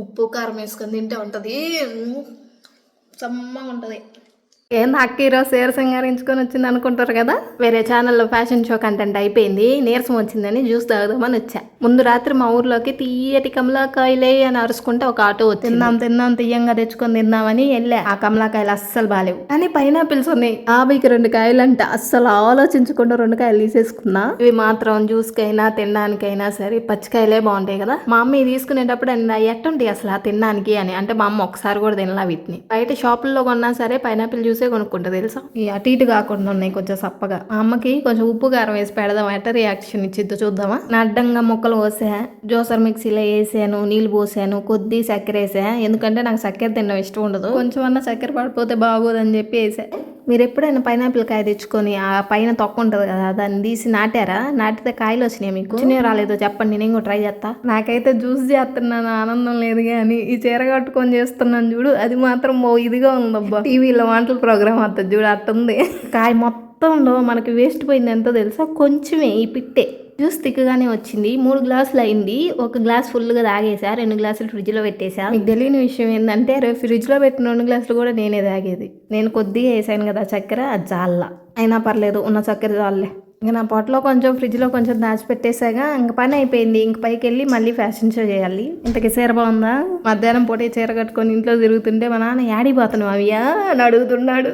ఉప్పు కారం వేసుకొని తింటే ఉంటుంది, సమ్మగా ఉంటుంది. ఏంది అక్క ఈరోజు సేర సింగారించుకొని వచ్చింది అనుకుంటారు కదా, వేరే ఛానల్లో ఫ్యాషన్ షో కంటెంట్ అయిపోయింది, నీరసం వచ్చిందని జ్యూస్ తాగుదామని వచ్చా. ముందు రాత్రి మా ఊర్లోకి తీయటి కమలాకాయలే అని అరుచుకుంటే ఒక ఆటో వచ్చింది. తిన్నాం తీయంగా తెచ్చుకొని తిందామని వెళ్ళా. ఆ కమలాకాయలు అస్సలు బాలేవు, కానీ పైనాపిల్స్ ఉన్నాయి. 52 2 కాయలంట. అస్సలు ఆలోచించకుండా 2 కాయలు తీసేసుకున్నా. ఇవి మాత్రం జ్యూస్ కైనా తినడానికైనా సరే పచ్చికాయలే బాగుంటాయి కదా. మా అమ్మ తీసుకునేటప్పుడు ఎట్టుంటాయి అసలు తినడానికి అని, అంటే మా అమ్మ ఒకసారి కూడా తినలా వీటిని. బయట షాపుల్లో కొన్నా సరే పైనాపిల్ జ్యూసే కొనుక్కుంటా తెలుసా. ఈ అటు ఇటు కాకుండా ఉన్నాయి కొంచెం సప్పగా. మా అమ్మకి కొంచెం ఉప్పు కారం వేసి పెడదాం, ఎట్ట రియాక్షన్ ఇచ్చిద్దో చూద్దామా. నా అడ్డంగా ముక్కలు పోసా, జ్యూసర్ మిక్సీలో వేసాను, నీళ్ళు పోసాను, కొద్ది చక్కెర వేసా. ఎందుకంటే నాకు చక్కెర తినడం ఇష్టం ఉండదు, కొంచెం అన్న చక్కెర పడిపోతే బాగోదని చెప్పి వేసా. మీరు ఎప్పుడైనా పైనాపిల్ కాయ తెచ్చుకొని ఆ పైన తొక్క ఉంటుంది కదా, దాన్ని తీసి నాటారా? నాటితే కాయలు వచ్చినాయి మీకు? వచ్చినాయో రాలేదో చెప్పండి, నేను కూడా ట్రై చేస్తా. నాకైతే జ్యూస్ చేస్తున్నాను ఆనందం లేదు, కానీ ఈ చీర కట్టుకొని చేస్తున్నాను చూడు, అది మాత్రం ఇదిగా ఉందబ్బా. టీవీలో వంటల ప్రోగ్రామ్ వస్తుంది చూడు, అట్టుంది. కాయ మొత్తంలో మనకి వేస్ట్ పోయింది ఎంతో తెలుసా, కొంచెమే ఈ పిట్టే. జ్యూస్ తిక్కగానే వచ్చింది. 3 గ్లాసులు అయింది. 1 గ్లాస్ ఫుల్గా తాగేసా, 2 గ్లాసులు ఫ్రిడ్జ్లో పెట్టేసా. మీకు తెలియని విషయం ఏంటంటే ఫ్రిడ్జ్లో పెట్టిన 2 గ్లాసులు కూడా నేనే తాగేది. నేను కొద్దిగా వేసాను కదా చక్కెర, అది జాల్లా. అయినా పర్లేదు, ఉన్న చక్కెర జాలే. ఇంకా నా పొట్టలో కొంచెం ఫ్రిడ్జ్లో కొంచెం దాచిపెట్టేసాగా ఇంక పని అయిపోయింది. ఇంక పైకి వెళ్ళి మళ్ళీ ఫ్యాషన్ షో చేయాలి. ఇంతకీ చీర బాగుందా? మధ్యాహ్నం పూటే చీర కట్టుకొని ఇంట్లో తిరుగుతుంటే మా నాన్న యాడిపోతున్నావు అవియా అని అడుగుతున్నాడు.